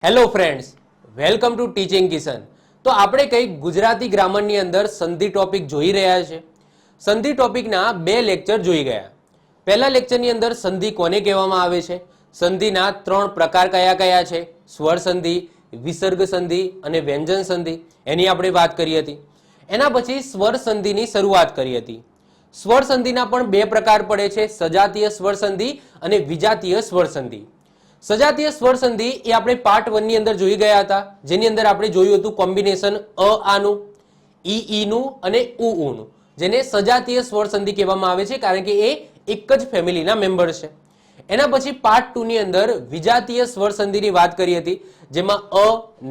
Hello friends, welcome to teaching Kishan. તો આપણે કંઈક ગુજરાતી ગ્રામરની અંદર સંધિ ટોપિક જોઈ રહ્યા છે. સંધિ ટોપિકના બે લેક્ચર જોઈ ગયા. પહેલા લેક્ચરની અંદર સંધિ કોને કહેવામાં આવે છે, સંધિના ત્રણ પ્રકાર કયા કયા છે, સ્વર સંધિ, વિસર્ગ સંધિ અને વ્યંજન સંધિ, એની આપણે વાત કરી હતી. એના પછી સ્વર સંધિની શરૂઆત કરી હતી. સ્વર સંધિના પણ બે પ્રકાર પડે છે, સજાતીય સ્વર સંધિ અને વિજાતીય સ્વર સંધિ. સજાતીય સ્વર સંધિ એ આપણે પાર્ટ 1 ની અંદર જોઈ ગયા હતા, જેની અંદર આપણે જોયું હતું કોમ્બિનેશન અ આનું, ઈ નું અને ઉ નું, જેને સજાતીય સ્વર સંધિ કહેવામાં આવે છે કારણ કે એ એક જ ફેમિલીના મેમ્બર છે. એના પછી પાર્ટ 2 ની અંદર વિજાતીય સ્વર સંધિની વાત કરી હતી, જેમાં અ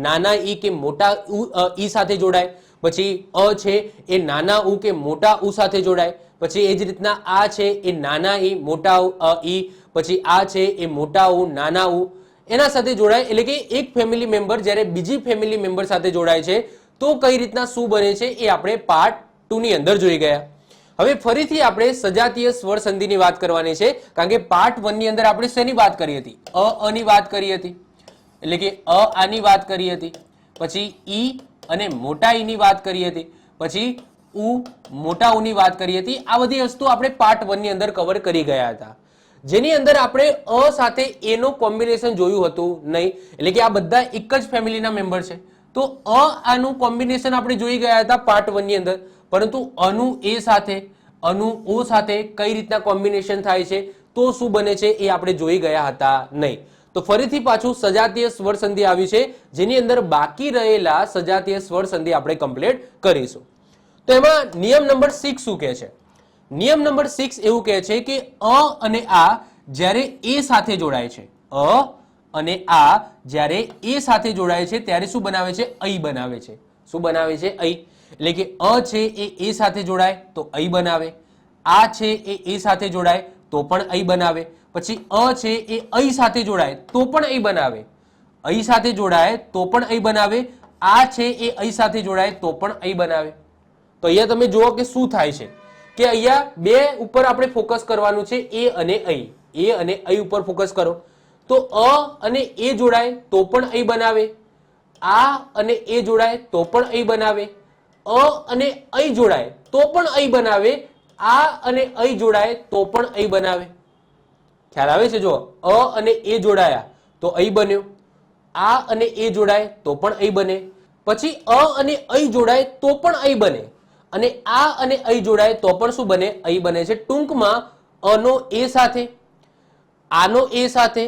નાના ઈ કે મોટા ઈ સાથે જોડાય, પછી અ છે એ નાના ઉ કે મોટા ઉ સાથે જોડાય, પછી એ જ રીતના આ છે એ નાના ઈ મોટા ઈ, પછી આ છે એ મોટા ઉ નાના ઉ એના સાથે જોડાય. એટલે કે એક ફેમિલી મેમ્બર જ્યારે બીજી ફેમિલી મેમ્બર સાથે જોડાય છે તો કઈ રીતના શું બને છે એ આપણે પાર્ટ 2 ની અંદર જોઈ ગયા. હવે ફરીથી આપણે સજાતીય સ્વર સંધિની વાત કરવાની છે, કારણ કે પાર્ટ 1 ની અંદર આપણે શેની વાત કરી હતી, અની વાત કરી હતી, એટલે કે આની વાત કરી હતી, પછી ઈ અને મોટા ઈ ની વાત કરી હતી, પછી ઉ મોટા ઉ ની વાત કરી હતી. આ બધી વસ્તુ આપણે પાર્ટ 1 ની અંદર કવર કરી ગયા હતા, જેની અંદર આપણે અ સાથે એ નો કોમ્બિનેશન જોયું હતું નહીં, એટલે કે આ બધા એક જ ફેમિલીના મેમ્બર છે. તો આનું કોમ્બિનેશન આપણે જોઈ ગયા હતા પાર્ટ 1 ની અંદર, પરંતુ અનું એ સાથે અનું ઓ સાથે કઈ રીતના કોમ્બિનેશન થાય છે તો શું બને છે એ આપણે જોઈ ગયા હતા નહીં. તો ફરીથી પાછું સજાતીય સ્વર સંધિ આવી છે, જેની અંદર બાકી રહેલા સજાતીય સ્વર સંધિ આપણે કમ્પ્લીટ કરીશું. તો એમાં નિયમ નંબર 6 શું કહે છે? નિયમ નંબર 6 એવું કહે છે કે અ અને આ જ્યારે એ સાથે જોડાય છે, અ અને આ જ્યારે એ સાથે જોડાય છે ત્યારે શું બનાવે છે, ઐ બનાવે છે. શું બનાવે છે? ઐ. એટલે કે અ છે એ એ સાથે જોડાય તો ઐ બનાવે, આ છે એ એ સાથે જોડાય તો પણ ઐ બનાવે, પછી અ છે એ ઐ સાથે જોડાય તો પણ ઐ બનાવે, ઐ સાથે જોડાય તો પણ ઐ બનાવે, આ છે એ ઐ સાથે જોડાય તો પણ ઐ બનાવે. તો અહીંયા તમે જુઓ કે શું થાય છે કે અહીંયા બે ઉપર આપણે ફોકસ કરવાનું છે, એ અને ઐ. એ અને ઐ ઉપર ફોકસ કરો તો અ અને એ જોડાય તો પણ ઐ બનાવે, આ અને એ જોડાય તો પણ ઐ બનાવે, અ અને ઐ જોડાય તો પણ ઐ બનાવે, આ અને ઐ જોડાય તો પણ ઐ બનાવે. ખ્યાલ આવે છે? જો અ અને એ જોડાયા તો ઐ બન્યો, આ અને એ જોડાય તો પણ ઐ બને, પછી અ અને ઐ જોડાય તો પણ ઐ બને, અને આ અને ઐ જોડાય તો પણ શું બને? ઐ બને છે. ટૂંકમાં અનો એ સાથે, આનો એ સાથે,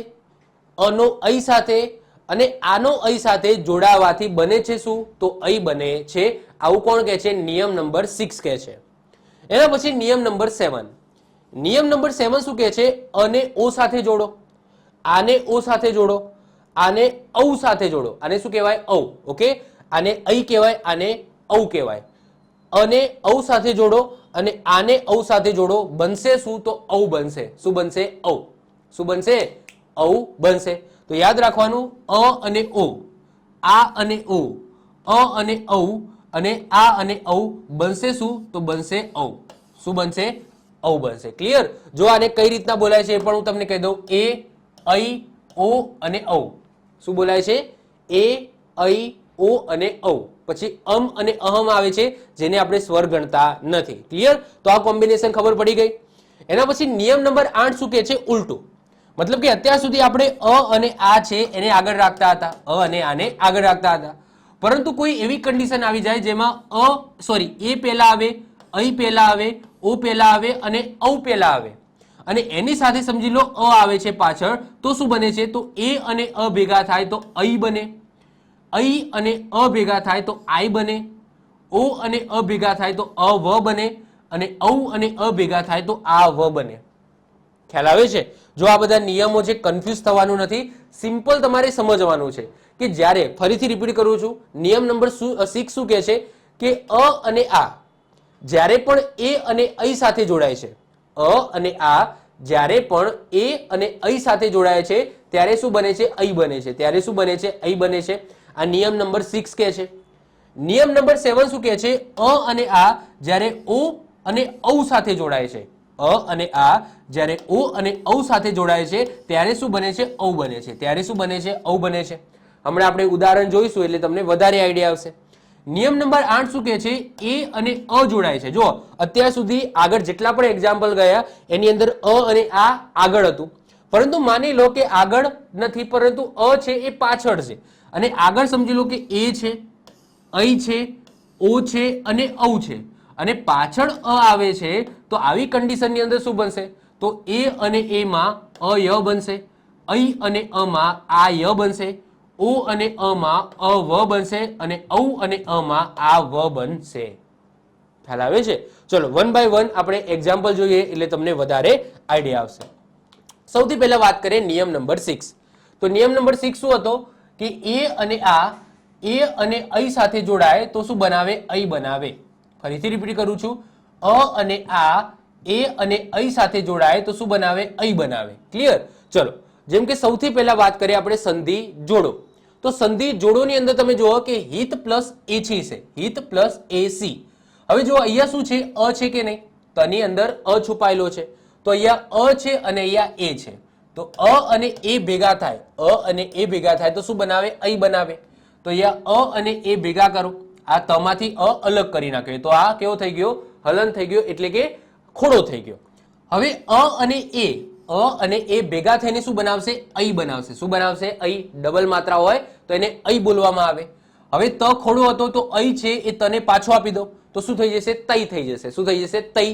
અનો ઐ સાથે અને આનો ઐ સાથે જોડાવાથી બને છે શું? તો ઐ બને છે. આવું કોણ કહે છે? નિયમ નંબર 6 કહે છે. એના પછી નિયમ નંબર 7. નિયમ નંબર 7 શું કહે છે? અને ઓ સાથે જોડો, આને ઓ સાથે જોડો, આને ઔ સાથે જોડો. આને શું કહેવાય? ઔ. ઓકે, આને ઐ કહેવાય, આને ઔ કહેવાય. અને ઔ સાથે જોડો અને આને ઔ સાથે જોડો, બનશે શું? તો ઔ બનશે. શું બનશે? ઔ. શું બનશે? ઔ બનશે. તો યાદ રાખવાનું, અ અને ઓ, આ અને ઓ, અ અને ઔ અને આ અને ઔ બનશે શું? તો બનશે ઔ. શું બનશે? ઔ બનશે. ક્લિયર? જો આને કઈ રીતના બોલાય છે એ પણ હું તમને કહી દઉં, એ, ઐ, ઓ અને ઔ. શું બોલાય છે? એ, ઐ, ઓ અને ઔ. પછી અને અહમ આવે છે, જેને આપણે સ્વર ગણતા નથી. ક્લિયર? તો આ કોમ્બિનેશન ખબર પડી ગઈ. એના પછી નિયમ નંબર 8 શું કહે છે? ઉલટું. મતલબ કે અત્યાર સુધી આપણે અ અને આ છે એને આગળ રાખતા હતા, અ અને આને આગળ રાખતા હતા, પરંતુ કોઈ એવી કન્ડિશન આવી જાય જેમાં એ પહેલા આવે, ઐ પહેલા આવે, ઓ પહેલા આવે અને ઔ પહેલા આવે, અને એની સાથે સમજી લો અ આવે છે પાછળ, તો શું બને છે? તો એ અને અ ભેગા થાય તો ઐ બને, ઐ અને અ ભેગા થાય તો આઈ બને, ઓ અને અ ભેગા થાય તો અવ બને, અને ઔ અને અ ભેગા થાય તો આ વ બને. ખ્યાલ આવે છે? જો આ બધા નિયમો છે, કન્ફ્યુઝ થવાનું નથી, સિમ્પલ તમારે સમજવાનું છે કે જ્યારે, ફરીથી રિપીટ કરું છું, નિયમ નંબર 6 શું કહે છે કે અ અને આ જ્યારે પણ એ અને ઐ સાથે જોડાય છે, અ અને આ જ્યારે પણ એ અને ઐ સાથે જોડાય છે ત્યારે શું બને છે? ઐ બને છે. ત્યારે શું બને છે? ઐ બને છે. આ નિયમ નંબર 6 કહે છે. નિયમ નંબર 7 શું કહે છે? અ અને આ જ્યારે ઓ અને ઔ સાથે જોડાય છે, અ અને આ જ્યારે ઓ અને ઔ સાથે જોડાય છે ત્યારે શું બને છે? ઔ બને છે. ત્યારે શું બને છે? ઔ બને છે. હમણાં આપણે ઉદાહરણ જોઈશું એટલે તમને વધારે આઈડિયા આવશે. નિયમ નંબર 8 શું કહે છે? એ અને અ જોડાય છે. જો અત્યાર સુધી આગળ જેટલા પણ એક્ઝામ્પલ ગયા એની અંદર અ અને આ આગળ હતું, પરંતુ માની લો કે આગળ નથી, પરંતુ અ છે એ પાછળ છે, અને આગળ સમજી લો કે એ છે, અઈ છે, ઓ છે અને ઔ છે, અને પાછળ અ આવે છે. તો આવી કન્ડિશનની અંદર શું બનશે? તો એ અને એ માં અય બનશે, ઐ અને અ માં આ ય બનશે, ઓ અને અ માં અ વ બનશે, અને ઔ અને અ માં આ વ બનશે. ખ્યાલ આવે છે? ચલો વન બાય વન આપણે એક્ઝામ્પલ જોઈએ એટલે તમને વધારે આઈડિયા આવશે. સૌથી પહેલા વાત કરીએ નિયમ નંબર 6. તો નિયમ નંબર 6 શું હતો? કે એ અને આ એ અને ઐ સાથે જોડાય તો શું બનાવે? ઐ બનાવે. ફરીથી રિપીટ કરું છું, અ અને આ એ અને ઐ સાથે જોડાય તો શું બનાવે? ઐ બનાવે. ક્લિયર? ચલો જેમ કે સૌથી પહેલા વાત કરીએ આપણે સંધિ જોડો. તો સંધિ જોડોની અંદર તમે જુઓ કે હિત પ્લસ એછી છે, હિત પ્લસ એસી. હવે જો અહીંયા શું છે? અ છે કે નહીં? તો આની અંદર અ છુપાયેલો છે, તો અહીંયા અ છે અને અહીંયા એ છે, તો અ અને એ ભેગા થાય, અ અને એ ભેગા થાય તો શું બનાવે? ઐ બનાવે. તો અહીંયા અ અને એ ભેગા કરો, આ તમાંથી અ અલગ કરી નાખે તો આ કેવો થઈ ગયો? હલન થઈ ગયો, એટલે કે ખોડો થઈ ગયો. હવે અ અને એ ભેગા થઈને શું બનાવશે? ઐ બનાવશે. શું બનાવશે? ઐ. ડબલ માત્રા હોય તો એને ઐ બોલવામાં આવે. હવે ત ખોડો હતો તો ઐ છે એ તને પાછો આપી દો તો શું થઈ જશે? તૈ થઈ જશે. શું થઈ જશે? તૈ.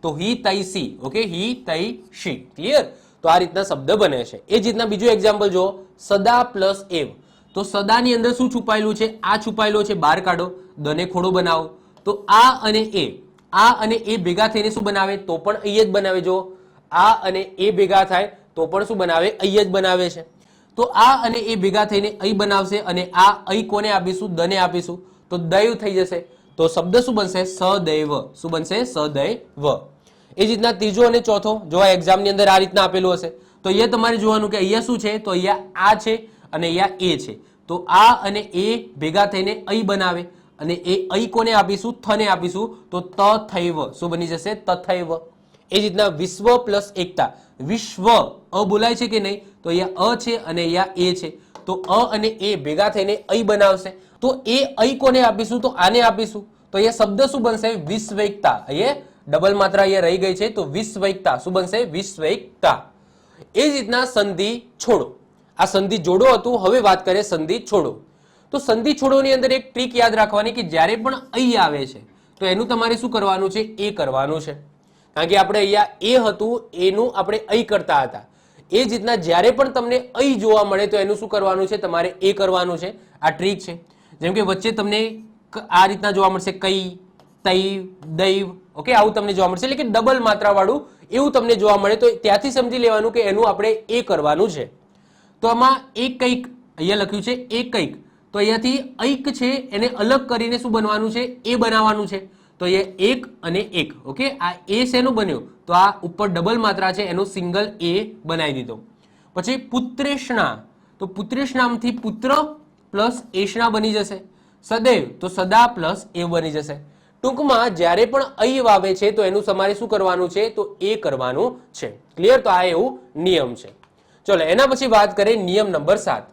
તો હી તૈ સી. ઓકે, હી તૈ શી. ક્લિયર? તો આ રીતના શબ્દ બને છે. એ જ રીતના બીજું એક્ઝામ્પલ જો, સદા પ્લસ એવ. તો સદાની અંદર શું છુપાયેલું છે? આ છુપાયેલો છે, બહાર કાઢો, દને ખોડો બનાવો. તો આ અને એ ભેગા થઈને શું બનાવે? તો પણ ઐ જ બનાવે. જો આ અને એ ભેગા થાય તો પણ શું બનાવે? ઐ જ બનાવે છે. તો આ અને એ ભેગા થઈને ઐ બનાવશે, અને આ ઐ કોને આપીશું? દને આપીશું, તો દૈવ થઈ જશે. તો શબ્દ શું બનશે? સદૈવ. શું બનશે? સદૈવ. એ જ રીતના ત્રીજો અને ચોથો, જો આ એક્ઝામની અંદર આ રીતના આપેલું હશે તો અહીંયા તમારે જોવાનું કે અહીંયા શું છે? તો અહીંયા આ છે અને અહીંયા એ છે, તો આ અને એ ભેગા થઈને ઐ બનાવે, અને એ ઐ કોને આપીશું? થને આપીશું, તો તથૈવ. શું બની જશે? તથૈવ. એ જ રીતના વિશ્વ પ્લસ એકતા. વિશ્વ અ બોલાય છે કે નહીં? તો અહીંયા અ છે અને અહીંયા એ છે, તો અ અને એ ભેગા થઈને ઐ બનાવશે, તો એ ઐ કોને આપીશું? તો આને આપીશું. તો અહીંયા શબ્દ શું બનશે? વિશ્વૈકતા. અહીંયા ડબલ માત્રા અહીંયા રહી ગઈ છે, તો વિશ્વૈકતા. શું બનશે? વિશ્વૈકતા. એ જ રીતના સંધિ છોડો. આ સંધિ જોડો હતું. હવે વાત કરીએ સંધિ છોડો. તો સંધિ છોડોની અંદર એક ટ્રીક યાદ રાખવાની કે જ્યારે પણ ઐ આવે છે તો એનું તમારે શું કરવાનું છે? એ કરવાનું છે. કારણ કે આપણે અહીંયા એ હતું એનું આપણે ઐ કરતા હતા. એ જ રીતના જ્યારે પણ તમને ઐ જોવા મળે તો એનું શું કરવાનું છે? તમારે એ કરવાનું છે. આ ટ્રીક છે. જેમ કે વચ્ચે તમને આ રીતના જોવા મળશે, કઈ, તૈ, દૈવ. ઓકે, આવું તમને જોવા મળશે, એટલે કે ડબલ માત્રા વાળું એવું તમને જોવા મળે તો ત્યાંથી સમજી લેવાનું કે એનું આપણે એ કરવાનું છે. તો આમાં એક કંઈક અહીંયા લખ્યું છે, એક કંઈક, તો અહીંયાથી ઐક છે એને અલગ કરીને શું બનવાનું છે? એ બનાવવાનું છે. તો અહીંયા એક અને એક. ઓકે, આ એ શેનું બન્યું? તો આ ઉપર ડબલ માત્રા છે એનો સિંગલ એ બનાવી દીધો. પછી પુત્રેષ્ણા, તો પુત્રેષ્ણામાંથી પુત્ર પ્લસ એષ્ણા બની જશે. સદૈવ, તો સદા પ્લસ એ બની જશે. ટૂંકમાં જ્યારે પણ ઐ આવે છે તો એનું તમારે શું કરવાનું છે? તો એ કરવાનું છે. ક્લિયર? તો આ એવું નિયમ છે. ચલો એના પછી વાત કરીએ નિયમ નંબર 7.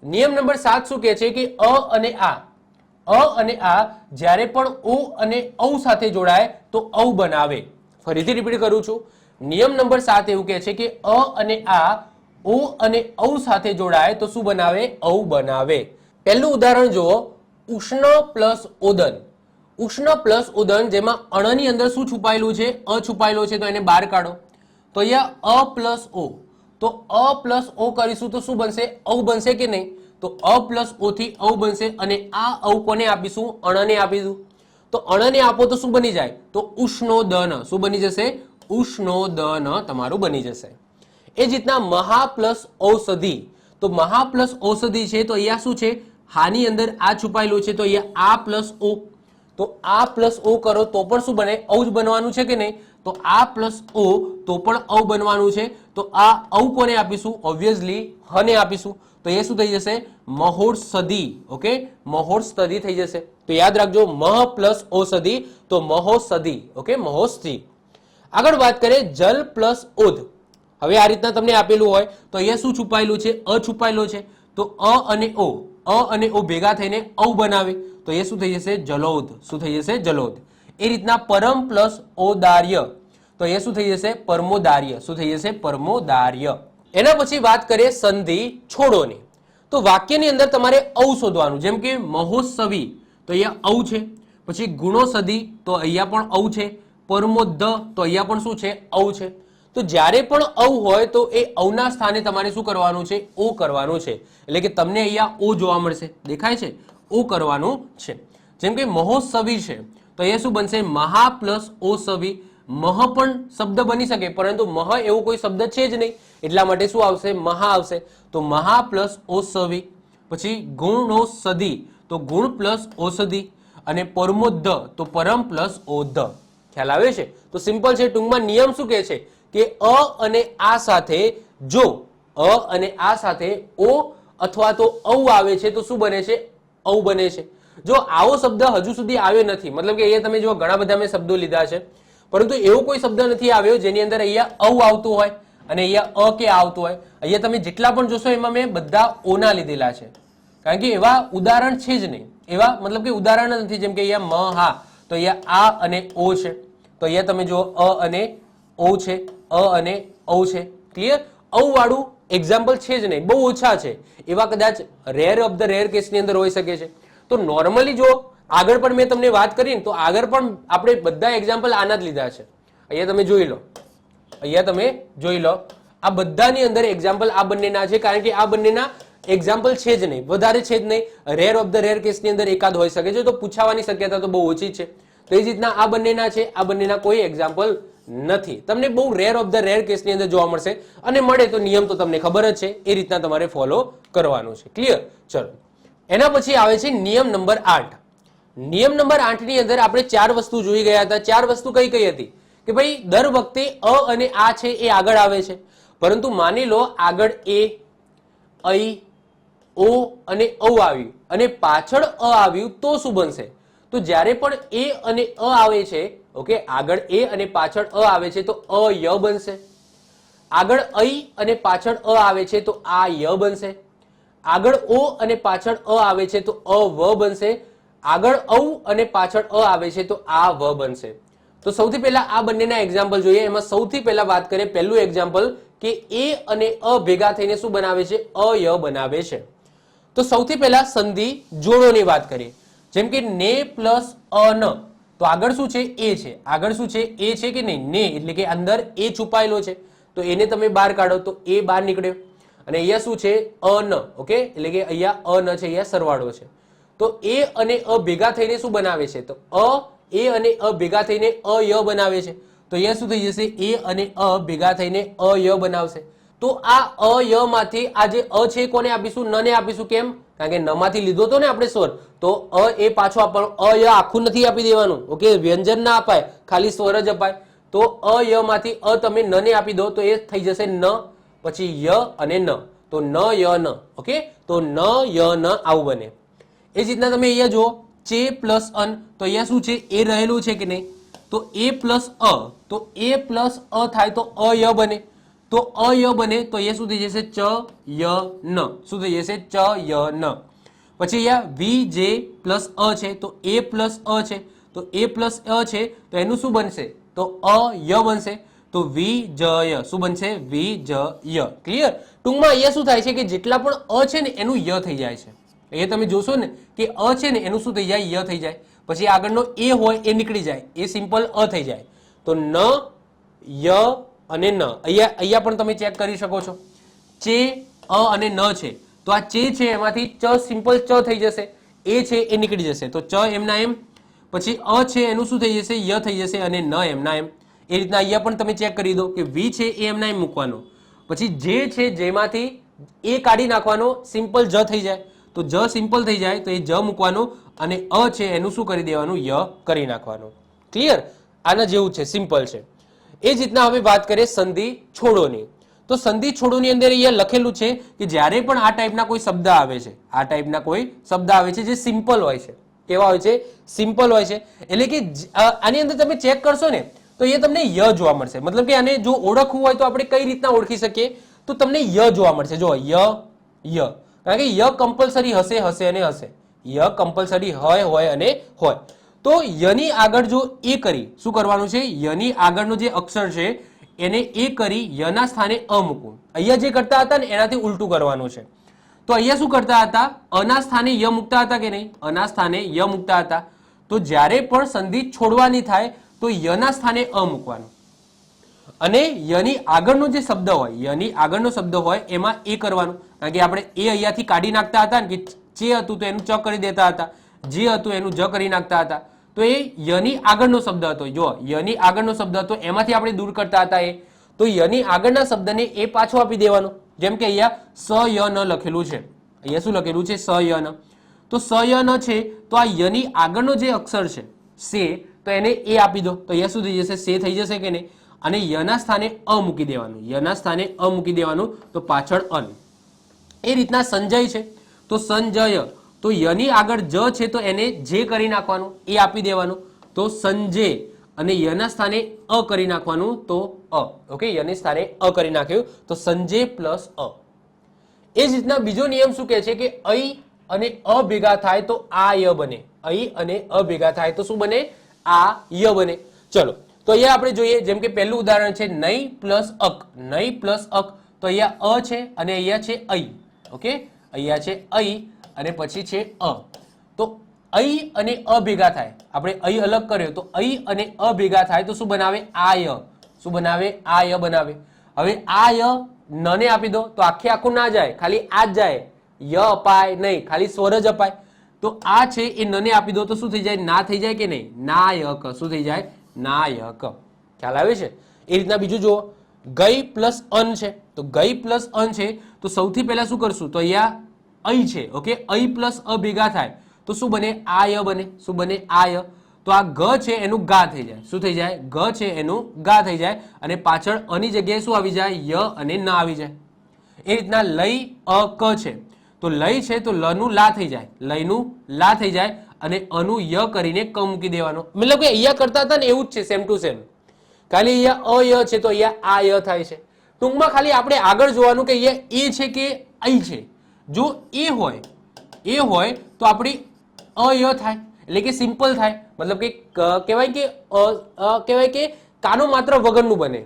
નિયમ નંબર 7 શું કહે છે? કે અ અને આ જ્યારે પણ ઓ અને ઔ સાથે જોડાય તો ઔ બનાવે. ફરીથી રિપીટ કરું છું, નિયમ નંબર 7 એવું કહે છે કે અ અને આ ઓ અને ઔ સાથે જોડાય તો શું બનાવે? ઔ બનાવે. પહેલું ઉદાહરણ જુઓ, ઉષ્ણ પ્લસ ઓદન. ઉષ્ણ પ્લસ ઉદન, જેમાં અણની અંદર શું છુપાયેલું છે? અ છુપાયેલો છે, તો એને બહાર કાઢો. તો અહીંયા અ પ્લસ ઓ, તો અ પ્લસ ઓ કરીશું તો શું બનશે? ઔ બનશે કે નહીં? તો અ પ્લસ ઓ થી ઔ બનશે, અને આ ઔ કોને આપીશું? અણને આપીશું. તો અણને આપો તો શું બની જાય? તો ઉષ્ણોદન. શું બની જશે? ઉષ્ણોદન તમારું બની જશે. એ જ રીતના મહા પ્લસ ઔષધિ. તો મહા પ્લસ ઔષધિ છે તો અહીંયા શું છે? હાની અંદર આ છુપાયેલું છે, તો અહીંયા આ પ્લસ ઓ, તો આ પ્લસ ઓ કરો તો પણ શું બને? ઔ જ બનવાનું છે કે નહીં? તો આ પ્લસ ઓ તો પણ ઔ બનવાનું છે, તો આ ઔ કોને આપીશું? ઓબ્વિયસલી હને આપીશું. તો એ શું થઈ જશે? મહોષધિ. ઓકે, મહોષધિ થઈ જશે. તો યાદ રાખજો, મહ પ્લસ ઔષધિ તો મહોષધિ. ઓકે, મહોષધિ. આગળ વાત કરીએ જલ પ્લસ ઓધ. હવે આ રીતના તમને આપેલું હોય તો અહીંયા શું છુપાયેલું છે? અ છુપાયેલો છે, તો અ અને ઓ, અ અને ઓ ભેગા થઈને ઔ બનાવે તો એ શું થઈ જશે? જલોદ. શું થઈ જશે? જલોદ. એ રીતના પરમ પ્લસ ઔદાર્ય તો એ શું થઈ જશે? પરમોદાર્ય. શું થઈ જશે? પરમોદાર્ય. એના પછી વાત કરીએ સંધિ છોડોની. તો વાક્યની અંદર તમારે ઔ શોધવાનું. જેમ કે મહોત્સવી તો અહીંયા ઔ છે. પછી ગુણોસધી તો અહીંયા પણ ઔ છે. પરમોદ્ધ તો અહીંયા પણ શું છે? ઔ છે. તો જ્યારે પણ ઔ હોય તો એ ઔના સ્થાને તમારે શું કરવાનું છે? ઓ કરવાનું છે. એટલે કે તમને અહીંયા ઓ જોવા મળશે. દેખાય છે? ઓ કરવાનું છે. જેમ કે મહોત્સવી છે તો એ શું બનશે? મહા પ્લસ ઓસવી. મહ પણ શબ્દ બની શકે પરંતુ મહ એવો કોઈ શબ્દ છે જ નહીં એટલા માટે શું આવશે? મહા આવશે. તો મહા પ્લસ ઓસવી. પછી ગુણોસધી તો ગુણ પ્લસ ઔષધિ અને પરમોદ્ધ તો પરમ પ્લસ ઓદ્ધ. ખ્યાલ આવે છે? તો સિમ્પલ છે. ટૂંકમાં નિયમ શું કહે છે કે અ અને આ સાથે જો અ અને આ સાથે ઓ અથવા તો ઔ આવે છે તો શું બને છે? ઔ બને છે. જો આવો શબ્દ હજુ સુધી આવ્યો નથી, મતલબ કે અહીંયા તમે જો ઘણા બધા મેં શબ્દો લીધા છે પરંતુ એવો કોઈ શબ્દ નથી આવ્યો જેની અંદર અહીંયા ઔ આવતું હોય અને અહીંયા અ કે આવતું હોય. અહીંયા તમે જેટલા પણ જોશો એમાં મેં બધા ઓના લીધેલા છે કારણ કે એવા ઉદાહરણ છે જ નહીં. એવા મતલબ કે ઉદાહરણ નથી. જેમ કે અહીંયા મ હા તો અહીંયા આ અને ઓ છે તો અહીંયા તમે જો અ અને ઓ છે, અ અને ઔ છે. ક્લિયર? ઔ વાળું એક્ઝામ્પલ છે જ નહીં, બહુ ઓછા છે. એવા કદાચ રેર ઓફ ધ રેર કેસની અંદર હોઈ શકે છે. તો નોર્મલી જો આગળ પણ મેં તમને વાત કરી તો આગળ પણ આપણે બધા એક્ઝામ્પલ આના જ લીધા છે. અહીંયા તમે જોઈ લો, અહીંયા તમે જોઈ લો આ બધાની અંદર એક્ઝામ્પલ આ બંનેના છે કારણ કે આ બંનેના એક્ઝામ્પલ છે જ નહીં, વધારે છે જ નહીં. રેર ઓફ ધ રેર કેસની અંદર એકાદ હોઈ શકે છે તો પૂછાવાની શક્યતા તો બહુ ઓછી છે. તો એ જ રીતના આ બંનેના છે, આ બંનેના કોઈ એક્ઝામ્પલ નથી. તમને બહુ રેર ઓફ ધ રેર કેસની અંદર જોવા મળશે અને મળે તો નિયમ તો તમને ખબર જ છે. એ રીતના તમારે ફોલો કરવાનું છે. ક્લિયર? ચલો એના પછી આવે છે નિયમ નંબર 8. નિયમ નંબર 8 ની અંદર આપણે 4 વસ્તુ જોઈ ગયા હતા. 4 વસ્તુ કઈ કઈ હતી કે ભાઈ દર વખતે અ અને આ છે એ આગળ આવે છે પરંતુ માની લો આગળ એ, ઐ, ઓ અને ઔ આવ્યું અને પાછળ અ આવ્યું તો શું બનશે? તો જ્યારે પણ એ અને અ આવે છે, ઓકે, આગળ એ અને પાછળ અ આવે છે તો અ ય બનશે. આગળ ઐ અને પાછળ અ આવે છે તો આ ય બનશે. આગળ ઓ અને પાછળ અ આવે છે તો અ વ બનશે. આગળ ઔ અને પાછળ અ આવે છે તો આ વ બનશે. તો સૌથી પહેલા આ બંનેના એક્ઝામ્પલ જોઈએ. એમાં સૌથી પહેલા વાત કરીએ પહેલું એક્ઝામ્પલ કે એ અને અ ભેગા થઈને શું બનાવે છે? અય બનાવે છે. તો સૌથી પહેલા સંધિ જોડોની વાત કરીએ. જેમ કે ને પ્લસ અન તો આગળ શું છે? એ છે. આગળ શું છે? એ છે કે નહીં? ને એટલે કે અંદર એ છુપાયેલો છે તો એને તમે બહાર કાઢો તો એ બહાર નીકળ્યો. અને અહીંયા શું છે? અન. ઓકે, એટલે કે અહીંયા અન છે, અહીંયા સરવાળો છે. તો એ અને અ ભેગા થઈને શું બનાવે છે? તો એ અને અ ભેગા થઈને અય બનાવે છે. તો અહીંયા શું થઈ જશે? એ અને અ ભેગા થઈને અય બનાવશે. તો આ અય માંથી આ જે અ છે કોને આપીશું? ન ને આપીશું. કેમ? કારણ કે ન માંથી લીધો તો ને આપણે સ્વર. તો અ એ પાછો આપવાનું. અય આખું નથી આપી દેવાનું. ઓકે, વ્યંજન ના અપાય, ખાલી સ્વર જ અપાય. તો અય માંથી અ તમે ન ને આપી દો તો એ થઈ જશે ન, પછી ય અને ન. તો ન ય ન. ઓકે, તો ન ય ન આવું બને. એ જ રીતના તમે અહીંયા જુઓ ચે પ્લસ અન તો અહીંયા શું છે? એ રહેલું છે કે નહીં? તો એ પ્લસ અ તો એ પ્લસ અ થાય તો અય બને. તો અય બને તો એ શું થઈ જશે? ચ ય ન. શું થઈ જશે? ચ ય ન. પછી અહીંયા વી જે પ્લસ અ છે તો એ પ્લસ અ છે તો એ પ્લસ અ છે તો એનું શું બનશે? તો અય બનશે. તો વી જ ય. શું બનશે? વી જ ય. ક્લિયર? ટૂંકમાં અહીંયા શું થાય છે કે જેટલા પણ અ છે ને એનું ય થઈ જાય છે. એ તમે જોશો ને કે અ છે ને એનું શું થઈ જાય? ય થઈ જાય. પછી આગળનો એ હોય એ નીકળી જાય, એ સિમ્પલ અ થઈ જાય. તો ન, ય અને ન. અહીંયા પણ તમે ચેક કરી શકો છો. ચે, અ અને ન છે તો આ ચે છે એમાંથી ચ સિમ્પલ ચ થઈ જશે. એ છે એ નીકળી જશે તો ચ એમના એમ. પછી અ છે એનું શું થઈ જશે? ય થઈ જશે અને ન એમના એમ. એ રીતના અહીંયા પણ તમે ચેક કરી દો કે વી છે એ એમના એમ મૂકવાનો. પછી જે છે જેમાંથી એ કાઢી નાખવાનો, સિમ્પલ જ થઈ જાય. તો જ સિમ્પલ થઈ જાય તો એ જ મૂકવાનું અને અ છે એનું શું કરી દેવાનું? ય કરી નાખવાનું. ક્લિયર? આના જેવું છે, સિમ્પલ છે. એ જ રીતના હવે વાત કરીએ સંધિ છોડોની. તો સંધિ છોડોની અંદર અહીંયા લખેલું છે કે જ્યારે પણ આ ટાઈપના કોઈ શબ્દ આવે છે, આ ટાઈપના કોઈ શબ્દ આવે છે જે સિમ્પલ હોય છે. કેવા હોય છે? સિમ્પલ હોય છે. એટલે કે આની અંદર તમે ચેક કરશો ને તો એ તમને ય જોવા મળશે. મતલબ કે આને જો ઓળખવું હોય તો આપણે કઈ રીતના ઓળખી શકીએ? તો તમને ય જોવા મળશે. જો ય, ય. કારણ કે ય કમ્પલસરી હશે હશે અને હશે, ય કમ્પલસરી હોય અને હોય. તો યની આગળ જો એ કરી શું કરવાનું છે, યની આગળનો જે અક્ષર છે એને એ કરી યના સ્થાને અ મૂકવું. અહીંયા જે કરતા હતા ને એનાથી ઉલટું કરવાનું છે. તો અહીંયા શું કરતા હતા, અના સ્થાને ય મૂકતા હતા કે નહીં, અના સ્થાને ય મૂકતા હતા. તો જ્યારે પણ સંધિ છોડવાની થાય તો યના સ્થાને અ મૂકવાનું અને યની આગળનો જે શબ્દ હોય, યની આગળનો શબ્દ હોય એમાં એ કરવાનું. કારણ કે આપણે એ અહીંયાથી કાઢી નાખતા હતા ને કે ચે હતું તો એનું ચ કરી દેતા હતા, જે હતું એનું જ કરી નાખતા હતા. તો એ યની આગળનો શબ્દ હતો. જો યની આગળનો શબ્દ હતો એમાંથી આપણે દૂર કરતા હતા એ, તો યની આગળના શબ્દને એ પાછો આપી દેવાનો. જેમ કે અહીંયા સ ય ન લખેલું છે, અહીંયા શું લખેલું છે, સ ય ન. તો સ ય ન છે તો આ યની આગળનો જે અક્ષર છે સે, તો એને એ આપી દો તો અહીંયા શું થઈ જશે, સે થઈ જશે કે નહીં. અને યના સ્થાને અ મૂકી દેવાનું, યના સ્થાને અ મૂકી દેવાનું તો પાછળ અન. એ રીતના સંજય છે તો સંજય, તો યની આગળ જ છે તો એને જે કરી નાખવાનું, એ આપી દેવાનું તો સંજે. અને યના સ્થાને અ કરી નાખવાનું તો અ. ઓકે, યની સ્થાને અ કરી નાખ્યું તો સંજે પ્લસ અ. એ જ રીતના બીજો નિયમ શું કહે છે કે અઈ અને અ ભેગા થાય તો આ ય બને, અઈ અને અ ભેગા થાય તો શું બને, આ ય બને. ચલો તો અહીંયા આપણે જોઈએ, જેમ કે પહેલું ઉદાહરણ છે નઈ પ્લસ અક, નઈ પ્લસ અક. તો અહીંયા અ છે અને અહીંયા છે અઈ. ઓકે, અહીંયા છે અઈ અને પછી છે અ. તો અઈ અને અ ભેગા થાય, આપણે અઈ અલગ કર્યો તો અઈ અને અ ભેગા થાય તો શું બનાવે, આ ય. શું બનાવે, આ ય બનાવે. હવે આ ય ન ને આપી દો તો આખે આખું ના જાય, ખાલી આ જ જાય, ય અપાય નહીં, ખાલી સ્વર જ અપાય. તો આ છે એ ન ને આપી દો તો શું થઈ જાય, ના થઈ જાય કે નહીં, નાયક. શું થઈ જાય, નાયક. ખ્યાલ આવે છે. એ રીતના બીજું જુઓ, ગઈ પ્લસ અન છે તો ગઈ પ્લસ અન છે તો સૌથી પહેલા શું કરશું, તો અહીંયા અઈ છે. ઓકે, અઈ પ્લસ અ ભેગા થાય તો શું બને, આ ય બને. શું બને, આ ય. તો આ ગ છે એનું ગા થઈ જાય. શું થઈ જાય, ગ છે એનું ગા થઈ જાય અને પાછળ અની જગ્યાએ શું આવી જાય, ય અને ન આવી જાય. એ રીતના લઈ અ ક છે તો લઈ છે તો લનું લા થઈ જાય, લયનું લા થઈ જાય અને અનું ય કરીને ક મૂકી દેવાનો. મતલબ કે અહીંયા કરતા હતા ને એવું જ છે, સેમ ટુ સેમ. ખાલી અહીંયા અય છે તો અહીંયા આ ય થાય છે. ટૂંકમાં ખાલી આપણે આગળ જોવાનું કે અહીંયા એ છે કે અઈ છે. જો એ હોય તો આપણી અય થાય, એટલે કે સિમ્પલ થાય. મતલબ કે કહેવાય કે કાનો માત્ર વગરનું બને.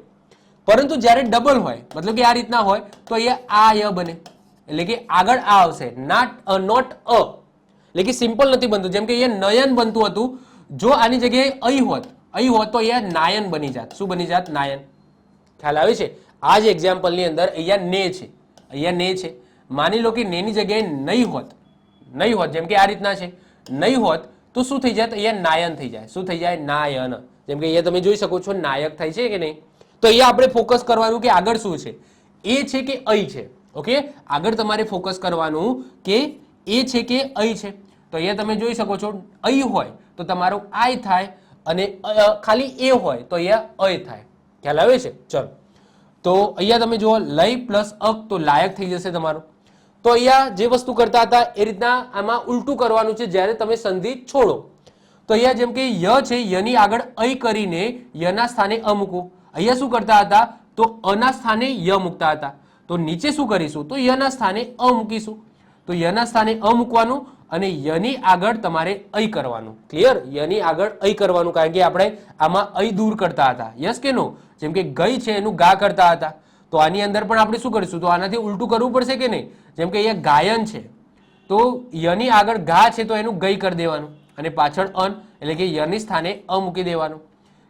પરંતુ જ્યારે ડબલ હોય, મતલબ કે આ રીતના હોય તો અહીંયા આ ય બને, એટલે કે આગળ આ આવશે, નોટ અ. એટલે કે સિમ્પલ નથી બનતું. જેમ કે અહીંયા નયન બનતું હતું, જો આની જગ્યાએ અઈ હોત તો અહીંયા નાયન બની જાત. શું બની જાત, નાયન. ખ્યાલ આવે છે. આ જ એક્ઝામ્પલની અંદર અહીંયા ને છે, અહીંયા ને છે. માની લો કે નેની જગ્યાએ નહીં હોત, જેમ કે આ રીતના છે, નહીં હોત તો શું થઈ જાય, અહીંયા નાયન થઈ જાય. શું થઈ જાય, નાયન. જેમ કે અહીંયા તમે જોઈ શકો છો નાયક થાય છે કે નહીં. તો અહીંયા આપણે ફોકસ કરવાનું કે આગળ શું છે, એ છે કે અઈ છે. ઓકે, આગળ તમારે ફોકસ કરવાનું કે એ છે કે અઈ છે. તો અહીંયા તમે જોઈ શકો છો અઈ હોય તો તમારું આય થાય અને ખાલી એ હોય તો અહીંયા અય થાય. ખ્યાલ આવે છે. ચલો તો અહીંયા તમે જુઓ લય પ્લસ અક તો લાયક થઈ જશે તમારું. તો અહીંયા જે વસ્તુ કરતા હતા એ રીતના આમાં ઉલટું કરવાનું છે જ્યારે તમે સંધિ છોડો. તો અહીંયા જેમ કે ય છે, યની આગળ અઈ કરીને યના સ્થાને અ મૂકવું. અહીંયા શું કરતા હતા તો અના સ્થાને ય મૂકતા હતા. તો નીચે શું કરીશું તો યના સ્થાને અ મૂકીશું. તો યના સ્થાને અ મૂકવાનું અને યની આગળ તમારે અઈ કરવાનું. ક્લિયર, યની આગળ અઈ કરવાનું, કારણ કે આપણે આમાં અઈ દૂર કરતા હતા. યસ કે નો. જેમ કે ગઈ છે એનું ગા કરતા હતા તો આની અંદર પણ આપણે શું કરીશું, તો આનાથી ઉલટું કરવું પડશે કે નહીં. જેમ કે અહીંયા ગાયન છે તો યની આગળ ગા છે તો એનું ગઈ કરી દેવાનું અને પાછળ અન, એટલે કે યની સ્થાને અ મૂકી દેવાનું.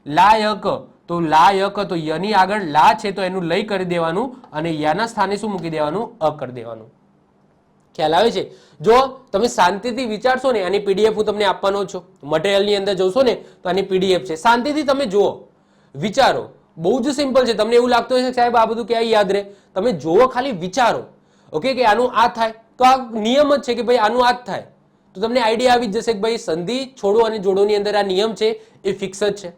લાયક તો લાયક તો યની આગળ લા છે તો એનું લય કરી દેવાનું અને યાના સ્થાને શું મૂકી દેવાનું, અ કરી દેવાનું. ખ્યાલ આવે છે. જો તમે શાંતિથી વિચારશો ને, આની પીડીએફ હું તમને આપવાનો છું, મટીરિયલની અંદર જોશો ને તો આની પીડીએફ છે. શાંતિથી તમે જુઓ, વિચારો. બહુ જ સિમ્પલ છે. તમને એવું લાગતું હશે સાહેબ આ બધું ક્યાં યાદ રહે, તમે જુઓ, ખાલી વિચારો. ઓકે, કે આનું આ થાય તો આ નિયમ જ છે કે ભાઈ આનું આ જ થાય. તો તમને આઈડિયા આવી જ જશે કે ભાઈ સંધિ છોડો અને જોડોની અંદર આ નિયમ છે એ ફિક્સ જ છે.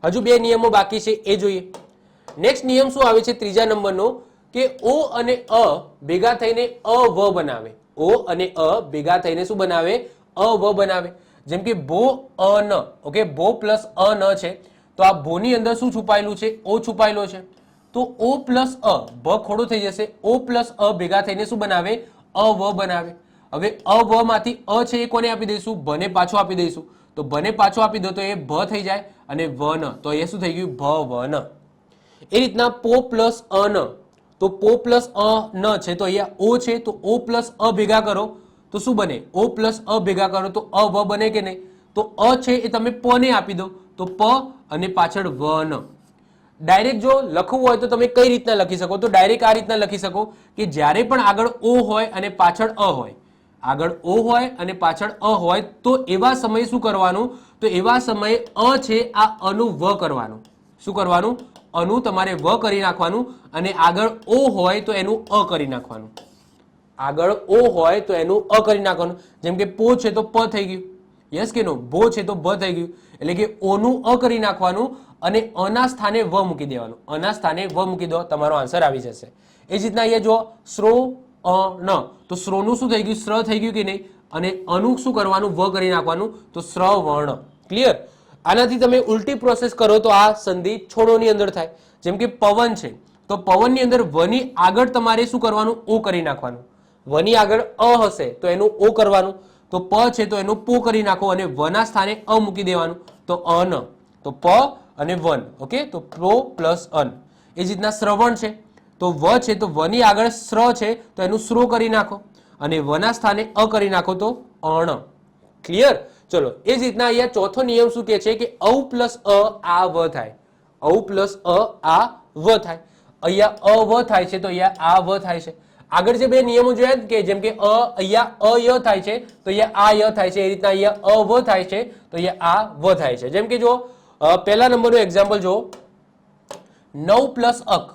હજુ બે નિયમો બાકી છે એ જોઈએ. નેક્સ્ટ નિયમ શું આવે છે, ત્રીજા નંબરનો, કે ઓ અને અ ભેગા થઈને અ વ બનાવે. ઓ અને અ ભેગા થઈને શું બનાવે, અ વ બનાવે. જેમ કે ભો અ ન. ઓકે, ભો પ્લસ અ ન છે તો આ ભોની અંદર શું છુપાયેલું છે, ઓ છુપાયેલો છે. તો ઓ પ્લસ અ, ભ ખોડો થઈ જશે, ઓ પ્લસ અ ભેગા થઈને શું બનાવે, અવ બનાવે. હવે અવ માંથી અ છે એ કોને આપી દઈશું? ભને પાછો આપી દઈશું. તો ભને પાછો આપી દો તો એ ભ થઈ જાય અને વન, તો એ શું થઈ ગયું? ભ વન. એ રીતના પો પ્લસ અન, તો પો પ્લસ અ ન છે તો અહીંયા ઓ છે તો ઓ પ્લસ અ ભેગા કરો તો શું બને? ઓ પ્લસ અ ભેગા કરો તો અ વ બને કે નહીં? તો અ છે એ તમે પ ને આપી દો તો પ અને પાછળ વન. ડાયરેક્ટ જો લખવું હોય તો તમે કઈ રીતના લખી શકો? તો ડાયરેક્ટ આ રીતના લખી શકો કે જ્યારે પણ આગળ ઓ હોય અને પાછળ અ હોય, આગળ ઓ હોય અને પાછળ અ હોય તો એવા સમયે શું કરવાનું? તો એવા સમયે અ છે આ અનું વ કરવાનું. શું કરવાનું? અનું તમારે વ કરી નાખવાનું અને આગળ ઓ હોય તો એનું અ કરી નાખવાનું. આગળ ઓ હોય તો એનું અ કરી નાખવાનું. જેમ કે પો છે તો પ થઈ ગયું, યસ કે નો? ભો છે તો ભ થઈ ગયું. એટલે કે ઓનું અ કરી નાખવાનું અને અના સ્થાને વ મૂકી દેવાનું. અના સ્થાને વ મૂકી દો, તમારો આન્સર આવી જશે. એ જ રીતના અહીંયા જો શ્રો ન, તો શ્રોનું શું થઈ ગયું? શ્ર થઈ ગયું કે નહીં? અને અનું શું કરવાનું? વ કરી નાખવાનું, તો શ્રવણ. ક્લિયર? આનાથી તમે ઉલટી પ્રોસેસ કરો તો આ સંધિ છોડોની અંદર થાય. જેમ કે પવન છે તો પવનની અંદર વની આગળ તમારે શું કરવાનું? ઓ કરી નાખવાનું. વની આગળ અ હશે તો એનું ઓ કરવાનું. તો પ છે તો એનું પો કરી નાખો અને વના સ્થાને અ મૂકી દેવાનું, તો અન. તો પ અને વન. ઓકે, તો પ્રો પ્લસ અન. એ જ રીતના શ્રવણ છે તો વ છે તો વની આગળ શ્ર છે તો એનું શ્રો કરી નાખો અને વના સ્થાને અ કરી નાખો તો અણ. ક્લિયર? ચલો, એ જ રીતના અહીંયા ચોથો નિયમ શું કહે છે કે ઔ પ્લસ અ આ વ થાય. ઔ પ્લસ અ આ વ થાય. અહીંયા અ વ થાય છે તો અહીંયા આ વ થાય છે. આગળ જે બે નિયમો જોયા કે જેમ કે અહીંયા અ ય થાય છે તો અહીંયા આ ય થાય છે. એ રીતના અહીંયા અ વ થાય છે તો અહીંયા આ વ થાય છે. જેમ કે જો પહેલા નંબરનું એક્ઝામ્પલ જો, 9 પ્લસ અક,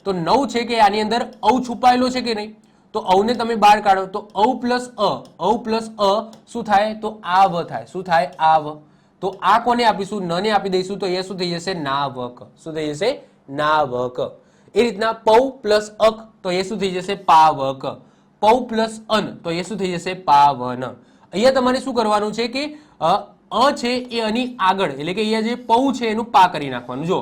તો 9 છે કે આની અંદર ઔ છુપાયેલો છે કે નહીં? તો ઔને તમે બહાર કાઢો તો ઔ પ્લસ અ શું થાય? તો આ વ થાય. શું થાય? આ વ. તો આ કોને આપીશું? ન ને આપી દઈશું તો એ શું થઈ જશે? નાવક. શું થઈ જશે? નાવક. એ રીતના પૌ પ્લસ અક તો એ શું થઈ જશે? પાવક. પૌ પ્લસ અન તો એ શું થઈ જશે? પાવન. અહીંયા તમારે શું કરવાનું છે કે અ છે એ આની આગળ, એટલે કે અહીંયા જે પૌ છે એનું પા કરી નાખવાનું. જો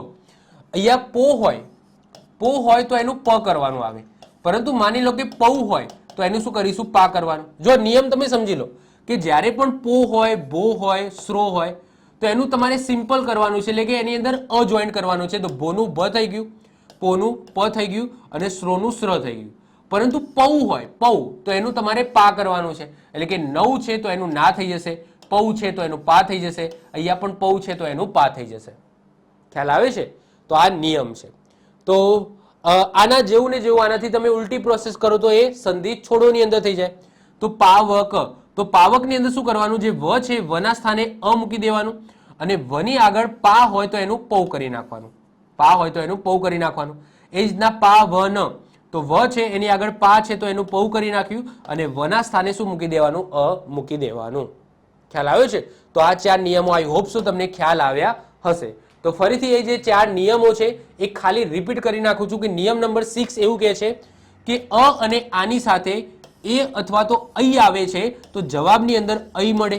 અહીંયા પો હોય તો એનું પ કરવાનું આવે, પરંતુ માની લો કે પૌ હોય તો એનું શું કરીશું? પા કરવાનું. જો નિયમ તમે સમજી લો કે જ્યારે પણ પો હોય, ભો હોય, શ્રો હોય તો એનું તમારે સિમ્પલ કરવાનું છે, એટલે કે એની અંદર અ જોઈન્ટ કરવાનું છે. તો ભોનું ભ થઈ ગયું, પોનું પ થઈ ગયું અને શ્રોનું શ્ર થઈ ગયું. પરંતુ પૌ હોય, તો એનું તમારે પા કરવાનું છે, એટલે કે 9 છે તો એનું ના થઈ જશે, પૌ છે તો એનું પા થઈ જશે, અહીંયા પણ પૌ છે તો એનું પા થઈ જશે. ખ્યાલ આવે છે? તો આ નિયમ છે. તો આના જેવું ને જેવું આનાથી તમે ઉલટી પ્રોસેસ કરો તો એ સંધિ છોડોની અંદર થઈ જાય. તો પાવક, તો પાવકની અંદર શું કરવાનું? જે વ છે વના સ્થાને અ મૂકી દેવાનું અને વની આગળ પા હોય તો એનું પૌ કરી નાખવાનું. પા હોય તો એનું પૌ કરી નાખવાનું. એ જ રીતના પા વન, તો વ છે એની આગળ પા છે તો એનું પૌ કરી નાખ્યું અને વના સ્થાને શું મૂકી દેવાનું? અ મૂકી દેવાનું. ખ્યાલ આવ્યો છે? તો આ 4 નિયમો આઈ હોપ સો તમને ખ્યાલ આવ્યા હશે. તો ફરીથી એ જે 4 નિયમો છે એ ખાલી રિપીટ કરી નાખું છું કે નિયમ નંબર 6 એવું કહે છે કે અ અને આની સાથે એ અથવા તો ઐ આવે છે તો જવાબની અંદર ઐ મળે.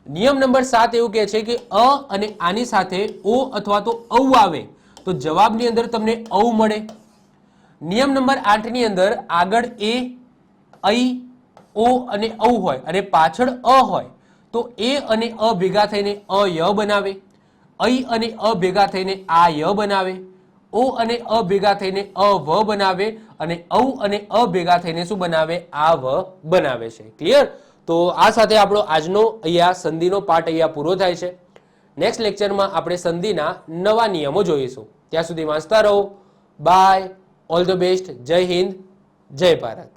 નિયમ નંબર 7 એવું કહે છે કે અ અને આની સાથે ઓ અથવા તો ઔ આવે તો જવાબની અંદર તમને ઔ મળે. નિયમ નંબર 8 ની અંદર આગળ એ, ઐ, ઓ અને ઔ હોય અને પાછળ અ હોય તો એ અને અ ભેગા થઈને અ ય બનાવે, ઐ અને અ ભેગા થઈને આ ય બનાવે, ઓ અને અ ભેગા થઈને અ વ બનાવે અને ઔ અને અ ભેગા થઈને શું બનાવે? આ વ બનાવે છે. ક્લિયર? તો આ સાથે આપણો આજનો અહીંયા સંધિનો પાઠ અહીંયા પૂરો થાય છે. નેક્સ્ટ લેક્ચરમાં આપણે સંધિના નવા નિયમો જોઈશું. ત્યાં સુધી વાંચતા રહો. બાય. All the best. જય હિન્દ, જય ભારત.